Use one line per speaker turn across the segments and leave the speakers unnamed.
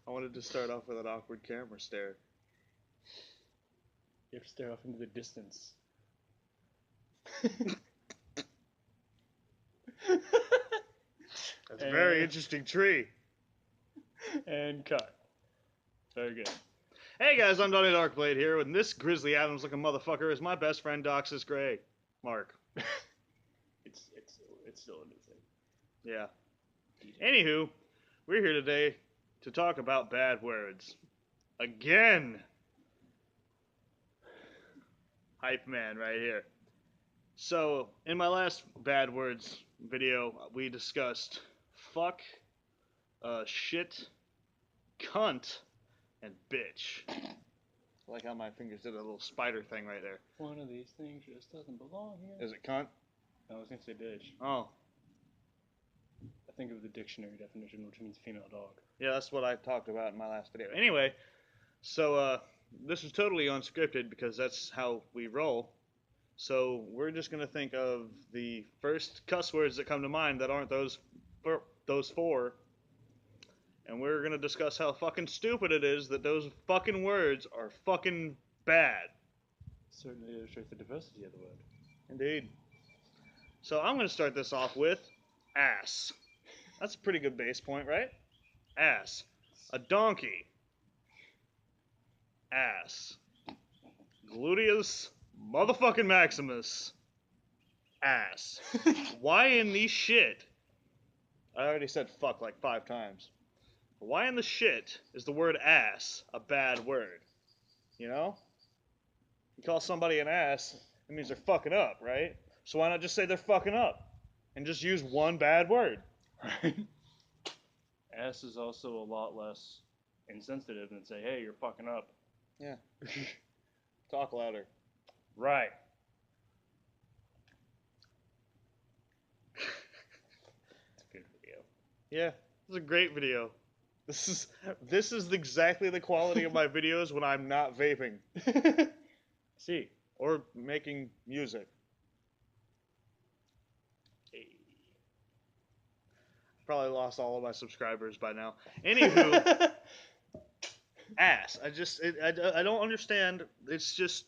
I wanted to start off with an awkward camera stare.
You have to stare off into the distance.
That's a very interesting tree.
And cut. Very good.
Hey guys, I'm Donny Darkblade here, and this Grizzly Adams looking motherfucker is my best friend Doxus Gray. Mark.
It's still a new thing.
Yeah. Anywho, we're here today to talk about bad words. Again. Hype man right here. So, in my last bad words video, we discussed fuck, shit, cunt, and bitch. I like how my fingers did a little spider thing right there.
One of these things just doesn't belong here.
Is it cunt?
I was gonna say bitch.
Oh.
I think of the dictionary definition, which means female dog.
Yeah, that's what I talked about in my last video. Anyway, so this is totally unscripted because that's how we roll. So we're just gonna think of the first cuss words that come to mind that aren't those four, and we're gonna discuss how fucking stupid it is that those fucking words are fucking bad.
Certainly illustrates the diversity of the word.
Indeed. So I'm gonna start this off with ass. That's a pretty good base point, right? Ass. A donkey. Ass. Gluteus motherfucking Maximus. Ass. Why in the shit? I already said fuck like 5 times. Why in the shit is the word ass a bad word? You know? You call somebody an ass, it means they're fucking up, right? So why not just say they're fucking up? And just use one bad word.
Right? Ass is also a lot less insensitive than say, hey, you're fucking up.
Yeah. Talk louder.
Right. It's a good video.
Yeah, it's a great video. This is exactly the quality of my videos when I'm not vaping.
See.
Or making music. Probably lost all of my subscribers by now. Anywho, ass. I don't understand. It's just.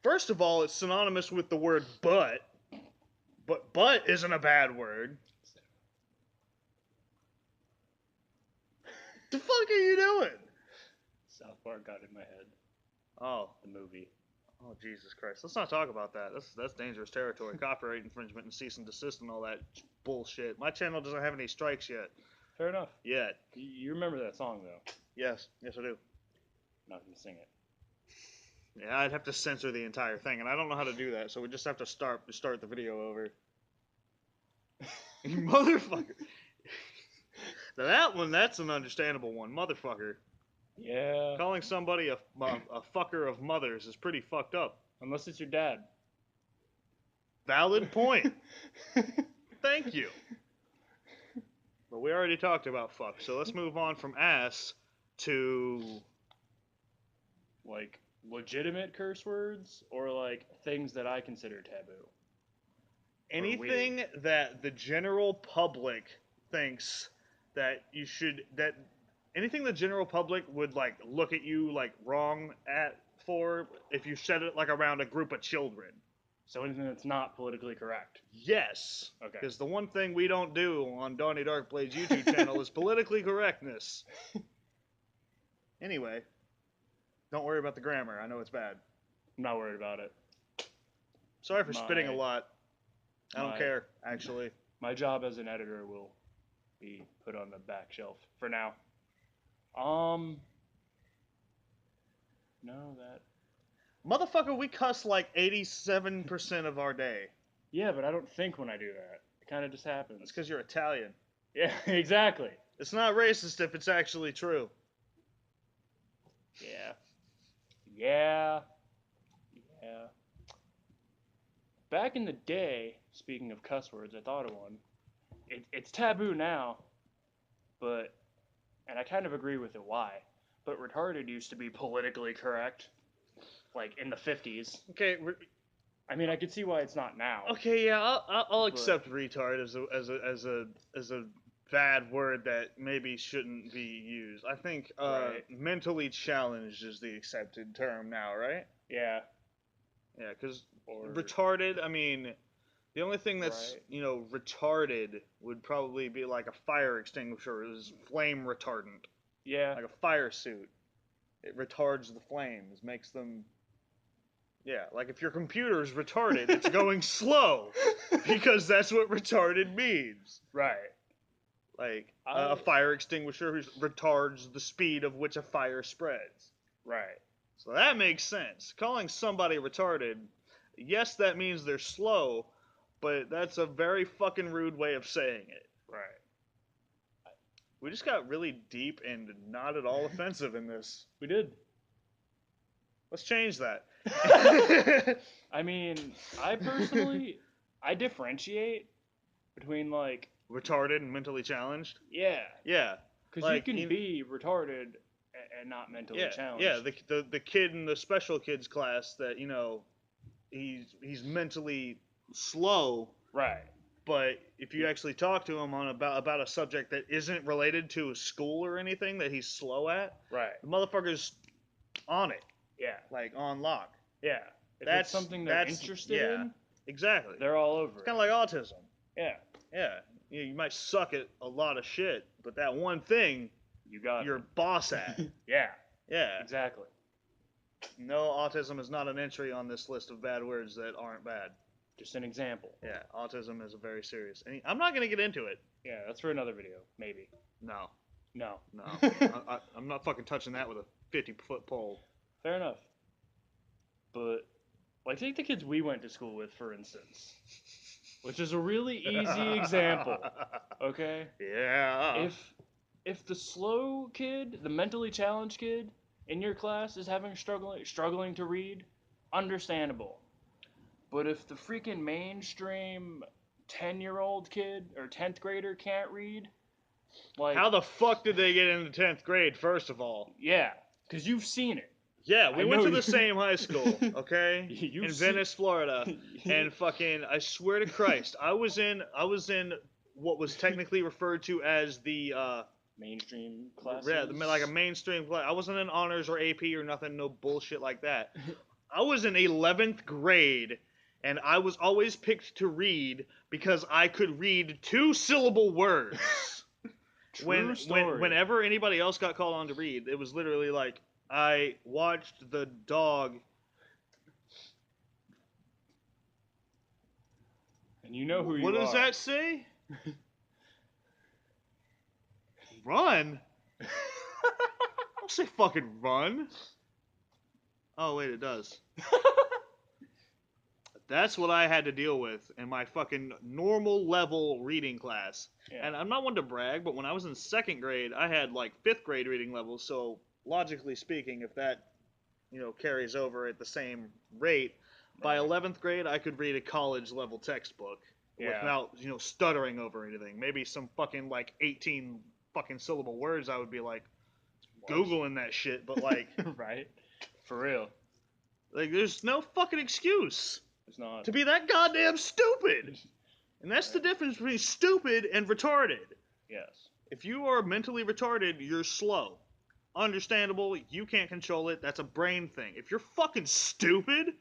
First of all, it's synonymous with the word butt. But butt isn't a bad word. The fuck are you doing?
South Park got in my head.
Oh.
The movie.
Oh, Jesus Christ. Let's not talk about that. That's dangerous territory. Copyright infringement and cease and desist and all that bullshit. My channel doesn't have any strikes yet.
Fair enough.
Yet.
You remember that song, though?
Yes. Yes, I do.
I'm not going to sing it.
Yeah, I'd have to censor the entire thing, and I don't know how to do that, so we just have to start the video over. Motherfucker. Now that one, that's an understandable one. Motherfucker.
Yeah.
Calling somebody a fucker of mothers is pretty fucked up.
Unless it's your dad.
Valid point. Thank you. But we already talked about fuck, so let's move on from ass to...
like, legitimate curse words, or like things that I consider taboo?
Anything that the general public thinks that you should... Anything the general public would, like, look at you, like, wrong for if you said it, like, around a group of children.
So anything that's not politically correct?
Yes.
Okay.
Because the one thing we don't do on Donny Darkblade's YouTube channel is politically correctness. Anyway, don't worry about the grammar. I know it's bad.
I'm not worried about it.
Sorry for spitting a lot. I don't care, actually.
My job as an editor will be put on the back shelf for now. No, that...
Motherfucker, we cuss like 87% of our day.
Yeah, but I don't think when I do that. It kind of just happens.
It's because you're Italian.
Yeah, exactly.
It's not racist if it's actually true.
Yeah. Yeah. Yeah. Back in the day, speaking of cuss words, I thought of one. It's taboo now, but... and I kind of agree with it why. But retarded used to be politically correct. Like, in the 50s.
Okay,
I mean, I could see why it's not now.
okay, yeah, I'll accept retard as a bad word that maybe shouldn't be used. I think
Right.
mentally challenged is the accepted term now, right?
Yeah.
Yeah, because
Or
retarded, I mean, the only thing that's,
Right.
retarded would probably be like a fire extinguisher is flame retardant.
yeah.
Like a fire suit. It retards the flames, makes them. Yeah, like if your computer's retarded, it's going slow because that's what retarded means.
Right.
Like a
I
fire extinguisher retards the speed of which a fire spreads.
Right.
So that makes sense. Calling somebody retarded, yes, that means they're slow, but that's a very fucking rude way of saying it.
Right.
We just got really deep and not at all offensive in this.
We did.
Let's change that.
I mean, I personally, I differentiate between like,
Retarded and mentally challenged?
yeah,
Yeah.
because
Like,
you can be retarded and not mentally
yeah,
challenged.
yeah. The kid in the special kids class that he's mentally slow,
Right.
but if you actually talk to him on about a subject that isn't related to school or anything that he's slow at,
Right.
the motherfucker's on it,
Yeah.
like on lock.
Yeah. If
That's
it's something they're interested
yeah,
in,
exactly.
they're all over
It's
it.
kind of like autism.
Yeah.
Yeah, you might suck at a lot of shit, but that one thing
You got
you're
it.
boss at.
Yeah.
Yeah.
Exactly.
No, autism is not an entry on this list of bad words that aren't bad.
Just an example.
Yeah, autism is a very serious. I'm not gonna get into it.
Yeah, that's for another video, maybe.
No,
No.
no, I'm not fucking touching that with a 50-foot pole.
Fair enough. But, like, take the kids we went to school with, for instance, which is a really easy example. Okay.
Yeah.
If the slow kid, the mentally challenged kid in your class is having struggling to read, understandable. But if the freaking mainstream 10-year-old kid or 10th grader can't read, like,
How the fuck did they get into 10th grade? First of all.
yeah, because you've seen it.
Yeah, we
I
went
know
to the
you-
same high school, okay?
You've
In
seen-
Venice, Florida. And fucking, I swear to Christ, I was in what was technically referred to as the
mainstream classes.
yeah, like a mainstream class. I wasn't in honors or AP or nothing, no bullshit like that. I was in 11th grade, and I was always picked to read because I could read 2-syllable words.
True story.
Whenever anybody else got called on to read, it was literally like, I watched the dog.
And you know who you are.
What does that say? Run? Don't say fucking run. Oh, wait, it does. That's what I had to deal with in my fucking normal level reading class.
Yeah.
And I'm not one to brag, but when I was in 2nd grade, I had like 5th grade reading levels. So logically speaking, if that, carries over at the same rate, by
Right.
11th grade, I could read a college level textbook
Yeah.
without, stuttering over anything. Maybe some fucking like 18 fucking syllable words, I would be like Googling that shit, but like,
right? For real.
like there's no fucking excuse
It's not.
to be that goddamn stupid. And that's the
Right.
difference between stupid and retarded.
Yes.
If you are mentally retarded, you're slow. Understandable, you can't control it, that's a brain thing. If you're fucking stupid,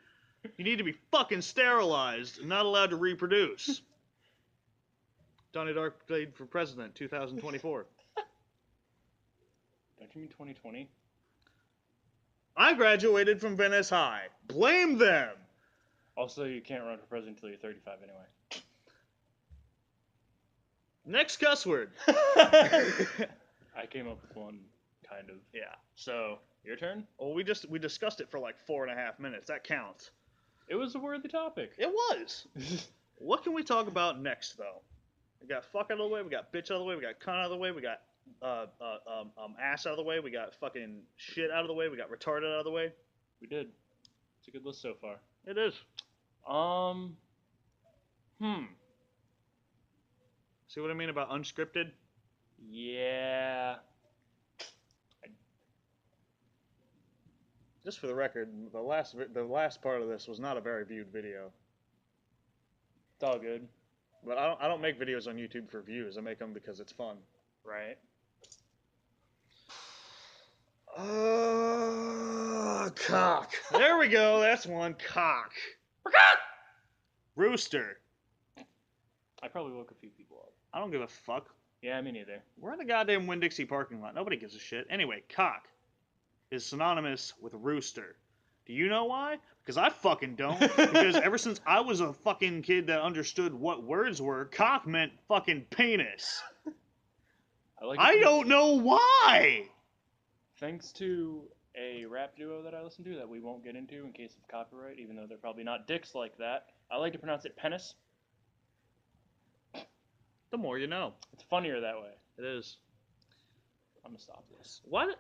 you need to be fucking sterilized and not allowed to reproduce. Donny Darkblade for president, 2024.
Don't you mean 2020?
I graduated from Venice High. Blame them!
Also, you can't run for president until you're 35 anyway.
Next cuss word.
I came up with one, kind of.
Yeah.
So, your turn?
Well, we discussed it for like 4.5 minutes. That counts.
It was a worthy topic.
It was. What can we talk about next, though? We got fuck out of the way. We got bitch out of the way. We got cunt out of the way. We got ass out of the way. We got fucking shit out of the way. We got retarded out of the way.
We did. It's a good list so far.
It is. See what I mean about unscripted?
Yeah.
Just for the record, the last part of this was not a very viewed video.
It's all good.
But I don't make videos on YouTube for views. I make them because it's fun.
Right.
Cock. There we go. That's one. Cock. Rooster.
I probably woke a few people up.
I don't give a fuck.
Yeah, me neither.
We're in the goddamn Winn-Dixie parking lot. Nobody gives a shit. Anyway, cock is synonymous with rooster. Do you know why? Because I fucking don't. Because ever since I was a fucking kid that understood what words were, cock meant fucking penis. I don't know why.
Thanks to a rap duo that I listen to that we won't get into in case of copyright, even though they're probably not dicks like that. I like to pronounce it penis.
The more you know.
It's funnier that way.
It is.
I'm gonna stop this.
What?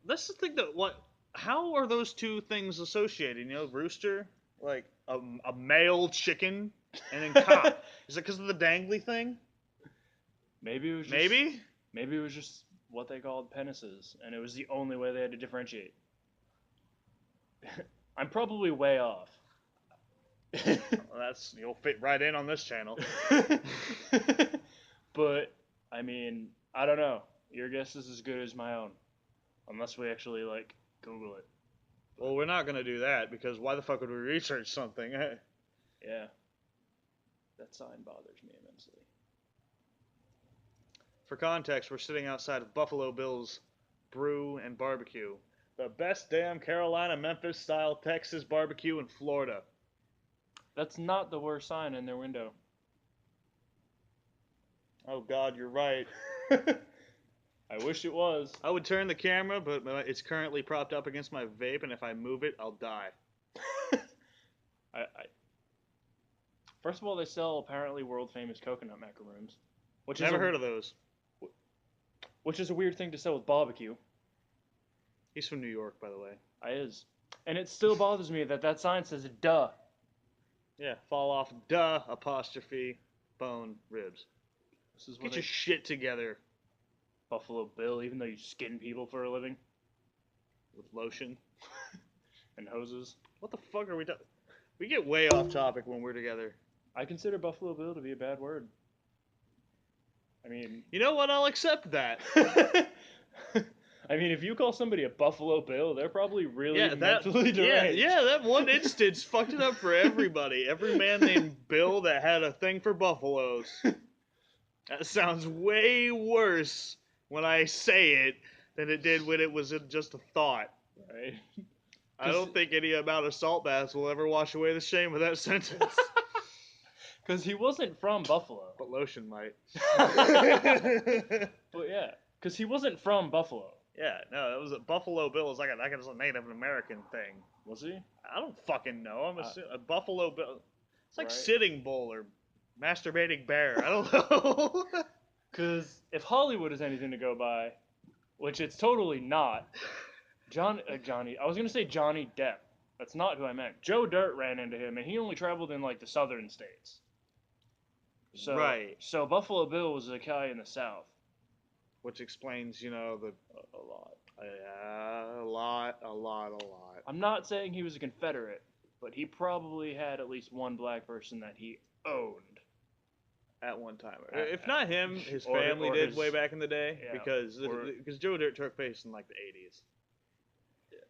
Let's just think that what. How are those two things associated? You know, rooster, like a male chicken, and then cock. Is it because of the dangly thing?
Maybe it was.
Maybe
it was just what they called penises, and it was the only way they had to differentiate. I'm probably way off.
Well, you'll fit right in on this channel.
But I mean, I don't know. Your guess is as good as my own, unless we actually like Google it.
Well, we're not gonna do that because why the fuck would we research something?
Yeah, that sign bothers me immensely.
For context, we're sitting outside of Buffalo Bill's Brew and Barbecue, the best damn Carolina, Memphis style Texas barbecue in Florida.
That's not the worst sign in their window.
Oh God, you're right.
I wish it was.
I would turn the camera, but it's currently propped up against my vape, and if I move it, I'll die.
First of all, they sell apparently world famous coconut macaroons, which
Never heard of those.
Which is a weird thing to sell with barbecue.
He's from New York, by the way.
I is, and it still bothers me that sign says "duh."
Yeah, fall off, duh, apostrophe, bone, ribs.
This is what
Get your shit together.
Buffalo Bill, even though you skin people for a living.
With lotion.
And hoses.
What the fuck are we talking? We get way off topic when we're together.
I consider Buffalo Bill to be a bad word. I mean...
You know what? I'll accept that.
I mean, if you call somebody a Buffalo Bill, they're probably really mentally deranged.
Yeah, that one instance fucked it up for everybody. Every man named Bill that had a thing for buffaloes. That sounds way worse when I say it than it did when it was just a thought.
Right?
I don't think any amount of salt baths will ever wash away the shame of that sentence.
Because he wasn't from Buffalo.
But lotion might.
But yeah, because he wasn't from Buffalo.
Yeah, no, it was a Buffalo Bill. Is like a Native American thing.
Was he?
I don't fucking know. I'm a Buffalo Bill. It's like
right.
Sitting Bull or Masturbating Bear. I don't know.
Because if Hollywood is anything to go by, which it's totally not, Johnny, I was going to say Johnny Depp. That's not who I meant. Joe Dirt ran into him, and he only traveled in, like, the southern states. So,
right.
So Buffalo Bill was a guy in the South.
Which explains, you know,
A lot.
Yeah, a lot.
I'm not saying he was a Confederate, but he probably had at least one black person that he owned.
At one time. If not him, his family did way back in the day. Yeah, because Joe Dirt took place in, like, the 80s.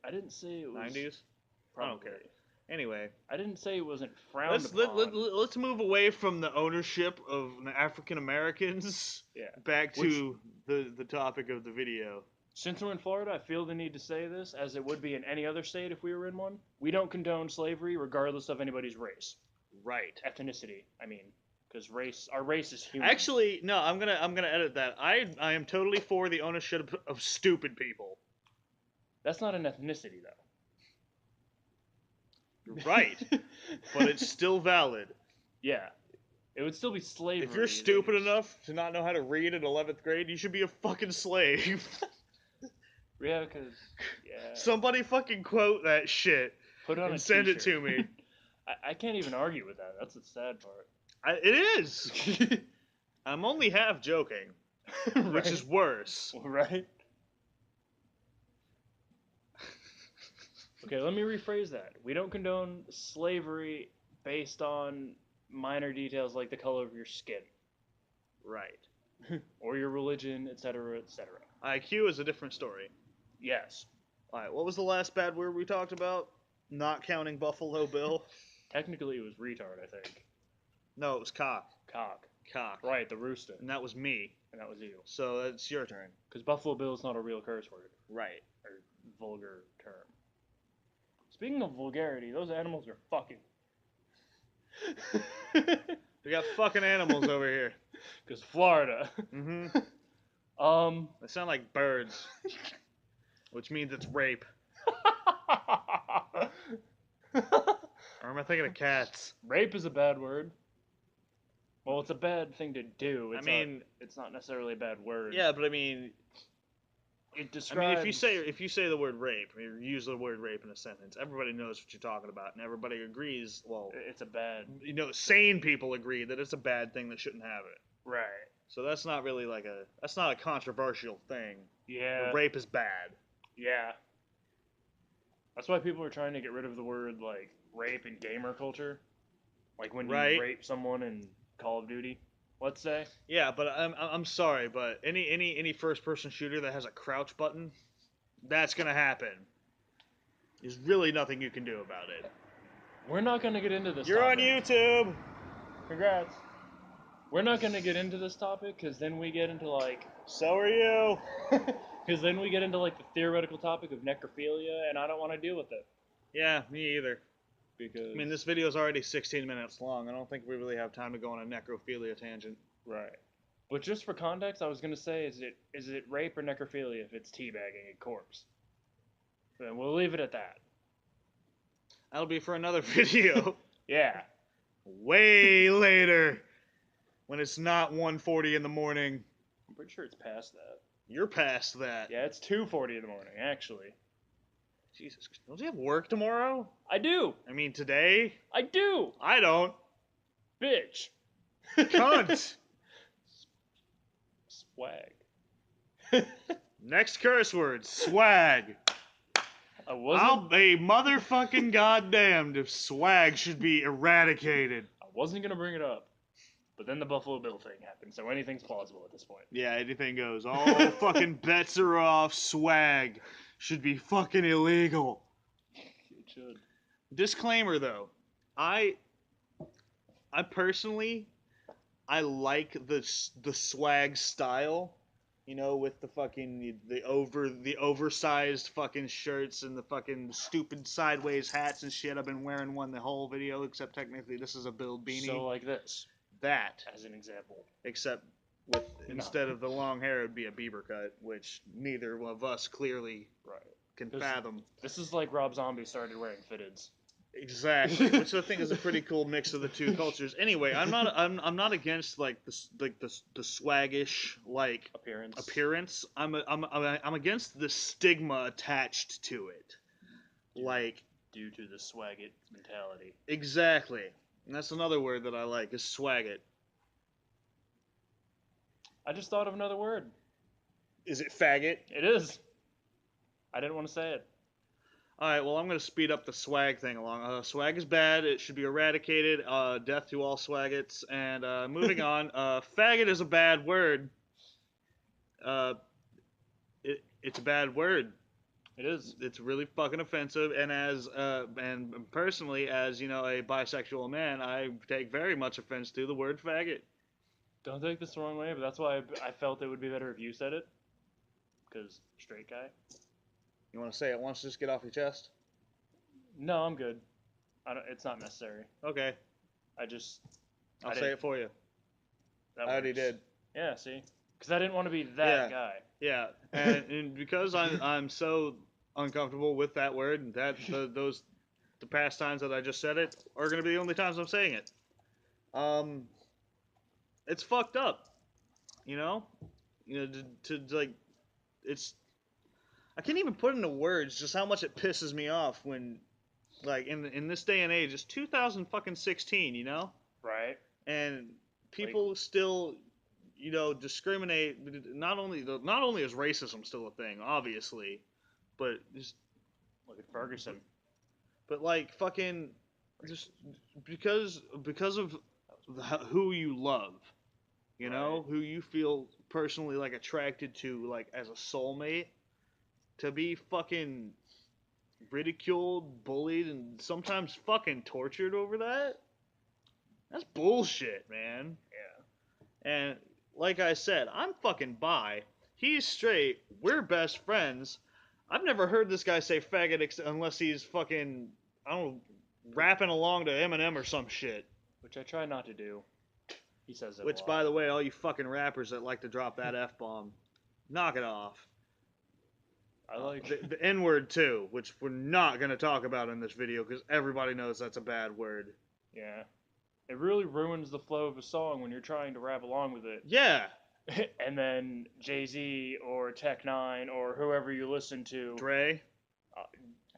I didn't say it was...
90s?
Probably.
I don't care. Anyway.
I didn't say it wasn't frowned upon.
Let's move away from the ownership of African Americans back to the topic of the video.
Since we're in Florida, I feel the need to say this, as it would be in any other state if we were in one. We don't condone slavery regardless of anybody's race.
Right.
Ethnicity, I mean. Because our race is human.
Actually, no, I'm gonna edit that. I am totally for the ownership of stupid people.
That's not an ethnicity, though.
You're right, but it's still valid.
Yeah, it would still be slavery.
If you're stupid enough to not know how to read in 11th grade, you should be a fucking slave.
Yeah, because
somebody fucking quote that shit
Put it on
and
a
send
t-shirt.
it to me.
I can't even argue with that. That's the sad part.
It is. I'm only half joking,
Right?
Which is worse.
Right? Okay, let me rephrase that. We don't condone slavery based on minor details like the color of your skin,
Right.
or your religion, etc., etc.
IQ is a different story.
Yes.
Alright, what was the last bad word we talked about? Not counting Buffalo Bill?
Technically, it was retard, I think.
No, it was cock.
Cock.
Cock.
Right, the rooster.
And that was me.
And that was you.
So it's your turn.
Because Buffalo Bill is not a real curse word.
Right.
Or vulgar term. Speaking of vulgarity, those animals are fucking.
We got fucking animals over here.
Because Florida.
Mm-hmm. They sound like birds. Which means it's rape. Or am I thinking of cats?
Rape is a bad word. Well, it's a bad thing to do. It's not necessarily a bad word.
Yeah, but I mean,
it describes.
I mean, if you say the word rape, or use the word rape in a sentence, everybody knows what you're talking about, and everybody agrees. Well,
it's a bad.
Sane people agree that it's a bad thing that shouldn't have it.
Right.
So that's not really that's not a controversial thing.
Yeah.
Rape is bad.
Yeah. That's why people are trying to get rid of the word like rape in gamer culture, like when you rape someone in Call of Duty, let's say.
Yeah, but I'm sorry, but any first person shooter that has a crouch button, that's gonna happen. There's really nothing you can do about it.
We're not gonna get into this.
You're
topic.
on YouTube.
Congrats. We're not gonna get into this topic because then we get into like.
So are you.
Because then we get into like the theoretical topic of necrophilia, and I don't want to deal with it.
Yeah, me either.
Because
I mean, this video is already 16 minutes long. I don't think we really have time to go on a necrophilia tangent.
Right. But just for context, I was gonna say, is it rape or necrophilia if it's teabagging a corpse? Then we'll leave it at that.
That'll be for another video.
Yeah.
Way later. When it's not 1:40 in the morning.
I'm pretty sure it's past that.
You're past that.
Yeah, it's 2:40 in the morning, actually.
Jesus, don't you have work tomorrow?
I do.
I mean, today?
I do.
I don't.
Bitch.
Cunt.
Swag.
Next curse word, swag. I'll be motherfucking goddamned if swag should be eradicated.
I wasn't gonna bring it up, but then the Buffalo Bill thing happened, so anything's plausible at this point.
Yeah, anything goes. All fucking bets are off. Swag should be fucking illegal.
It should.
Disclaimer though, I personally, I like the swag style. You know, with the fucking the oversized fucking shirts and the fucking stupid sideways hats and shit. I've been wearing one the whole video, except technically this is a build beanie.
So like this.
That
as an example.
Except with instead of the long hair, it'd be a Bieber cut, which neither of us clearly can fathom.
This is like Rob Zombie started wearing fitteds.
Exactly, which I think is a pretty cool mix of the two cultures. Anyway, I'm not against like the swaggish like appearance. I'm against the stigma attached to it, like
due to the swag it mentality.
Exactly, and that's another word that I like is swag it.
I just thought of another word.
Is it faggot?
It is. I didn't want to say it.
Alright, well, I'm going to speed up the swag thing along. Swag is bad. It should be eradicated. Death to all swaggots. And moving on, faggot is a bad word. It's a bad word.
It is.
It's really fucking offensive. And and personally, as, you know, a bisexual man, I take very much offense to the word faggot.
Don't take this the wrong way, but that's why I felt it would be better if you said it. Because straight guy.
You want to say it once, just get off your chest?
No, I'm good. It's not necessary.
Okay. I'll say it for you. I already did.
Yeah, see? Because I didn't want to be that guy.
Yeah, and because I'm so uncomfortable with that word, and that the past times that I just said it are going to be the only times I'm saying it. It's fucked up. You know, to like, it's. I can't even put into words just how much it pisses me off when, like, in this day and age, it's 2016, you know?
Right.
And people still, you know, discriminate. Not only is racism still a thing, obviously, but just
look at Ferguson.
But like fucking just because of who you love, you know,
Right.
who you feel personally like attracted to, like as a soulmate, to be fucking ridiculed, bullied, and sometimes fucking tortured over that. That's bullshit, man.
Yeah.
And like I said, I'm fucking bi. He's straight. We're best friends. I've never heard this guy say faggot unless he's fucking, I don't know, rapping along to Eminem or some shit.
Which I try not to do. He says it a
Which,
lot.
by the way, all you fucking rappers that like to drop that F bomb, knock it off.
I like
The N word, too, which we're not going to talk about in this video because everybody knows that's a bad word.
Yeah. It really ruins the flow of a song when you're trying to rap along with it.
Yeah.
And then Jay-Z or Tech Nine or whoever you listen to.
Dre.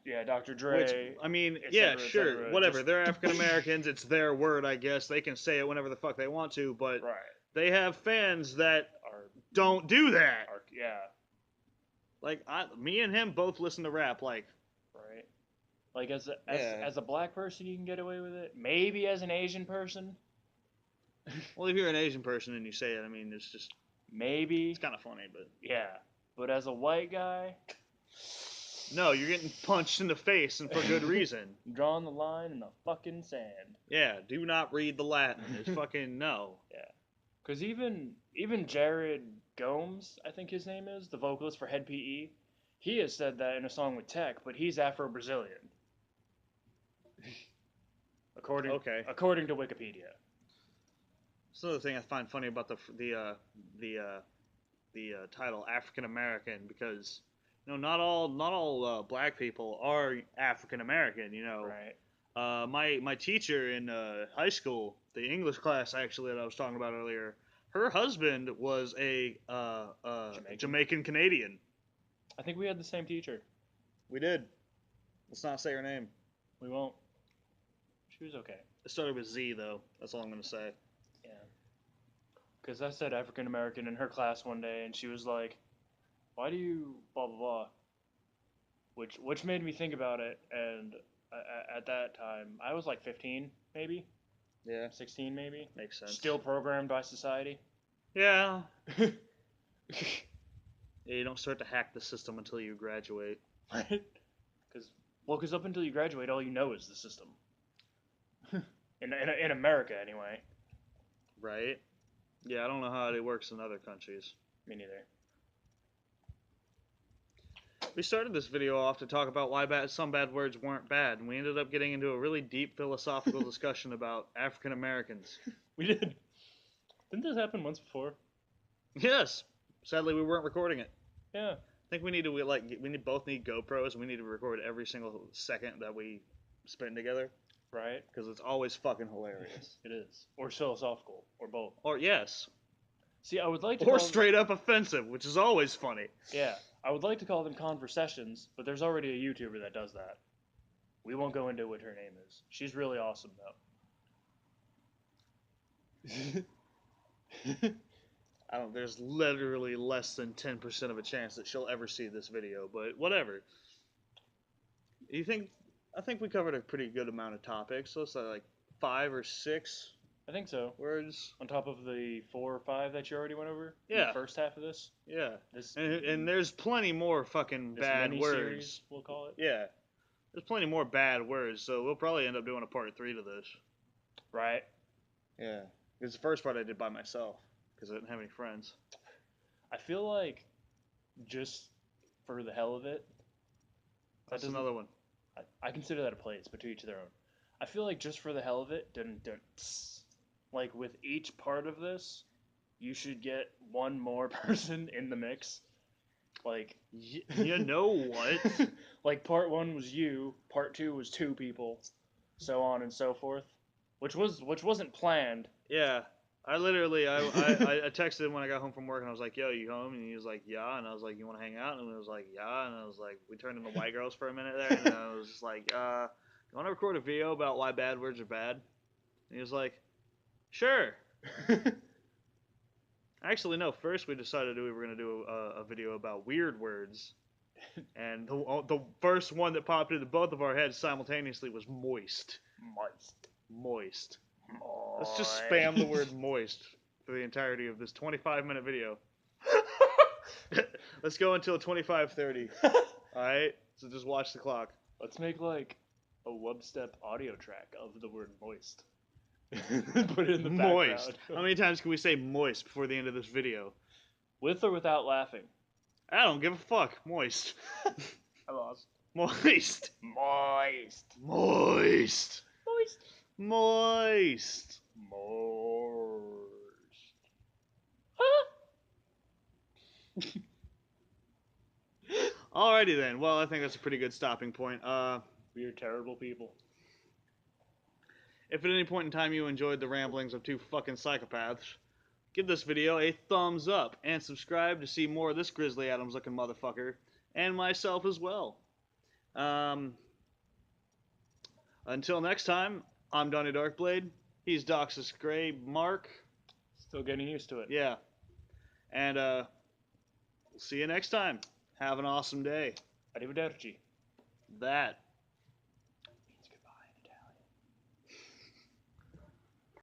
Yeah, Dr. Dre.
Which, I mean,
et
yeah,
cetera, et
sure,
cetera,
whatever.
just-
They're African Americans. It's their word, I guess. They can say it whenever the fuck they want to, but
Right.
they have fans that
Or,
don't do that.
yeah.
Like, me and him both listen to rap. Like,
Right. Like as
Yeah.
as a black person, you can get away with it. Maybe as an Asian person.
well, if you're an Asian person and you say it, I mean, it's just,
Maybe.
it's kind of funny, but
Yeah. But as a white guy,
no, you're getting punched in the face and for good reason.
drawing the line in the fucking sand.
Yeah, do not read the Latin. It's fucking no.
Yeah. Because even Jared Gomes, I think his name is, the vocalist for Head PE, he has said that in a song with Tech, but he's Afro-Brazilian. according to Wikipedia.
It's another thing I find funny about the title African American, because you know not all black people are African American. You know,
Right.
my teacher in high school, the English class actually that I was talking about earlier, her husband was a Jamaican Canadian.
I think we had the same teacher.
We did. Let's not say her name.
We won't. She was okay.
It started with Z though. That's all I'm gonna say.
Yeah. Because I said African American in her class one day, and she was like, "Why do you blah blah blah?" Which made me think about it, and at that time I was like 15, maybe
Yeah,
16, maybe.
makes sense.
Still programmed by society.
Yeah. Yeah, you don't start to hack the system until you graduate.
Right? Because up until you graduate, all you know is the system. in America, anyway.
Right? Yeah, I don't know how it works in other countries.
Me neither.
We started this video off to talk about why some bad words weren't bad, and we ended up getting into a really deep philosophical discussion about African Americans.
We did. Didn't this happen once before?
Yes. Sadly, we weren't recording it.
Yeah.
I think we both need GoPros, and we need to record every single second that we spend together.
Right?
Because it's always fucking hilarious.
It is. Or philosophical. Or both.
Or yes.
See, I would like to
Or
call
straight up offensive, which is always funny.
Yeah. I would like to call them conversessions, but there's already a YouTuber that does that. We won't go into what her name is. She's really awesome, though.
There's literally less than 10% of a chance that she'll ever see this video, but whatever. I think we covered a pretty good amount of topics. So it's like 5 or 6
I think so.
words.
On top of the 4 or 5 that you already went over? In
Yeah.
the first half of this?
Yeah.
This
And there's plenty more fucking bad
mini-series,
words.
we'll call it.
Yeah. There's plenty more bad words, so we'll probably end up doing a part 3 to this.
Right.
Yeah. Because the first part I did by myself, because I didn't have any friends.
I feel like just for the hell of it.
That's another one.
I consider that a place, but to each their own. I feel like just for the hell of it, like with each part of this, you should get one more person in the mix. Like,
you know what?
like part 1 was you, part 2 was 2 people, so on and so forth, which wasn't planned.
Yeah. I literally, I texted him when I got home from work, and I was like, yo, you home? And he was like, yeah. And I was like, you want to hang out? And he was like, yeah. And I was like, we turned into white girls for a minute there. And I was just like, you want to record a video about why bad words are bad? And he was like, sure. Actually, no. First, we decided we were going to do a video about weird words. And the first one that popped into both of our heads simultaneously was moist.
Moist.
Moist. Let's just spam the word moist for the entirety of this 25-minute video. Let's go until 25:30. Alright? So just watch the clock.
Let's make like a wubstep audio track of the word moist. Put it in the
Moist.
background.
How many times can we say moist before the end of this video?
With or without laughing?
I don't give a fuck. Moist.
I lost.
Moist.
Moist.
Moist.
Moist.
Moist.
Moist.
Alrighty then. Well, I think that's a pretty good stopping point.
We are terrible people.
If at any point in time you enjoyed the ramblings of two fucking psychopaths, give this video a thumbs up and subscribe to see more of this Grizzly Adams looking motherfucker and myself as well. Until next time, I'm Donny Darkblade. He's Doxus Gray Mark.
Still getting used to it.
Yeah. And we'll see you next time. Have an awesome day.
Arrivederci.
That.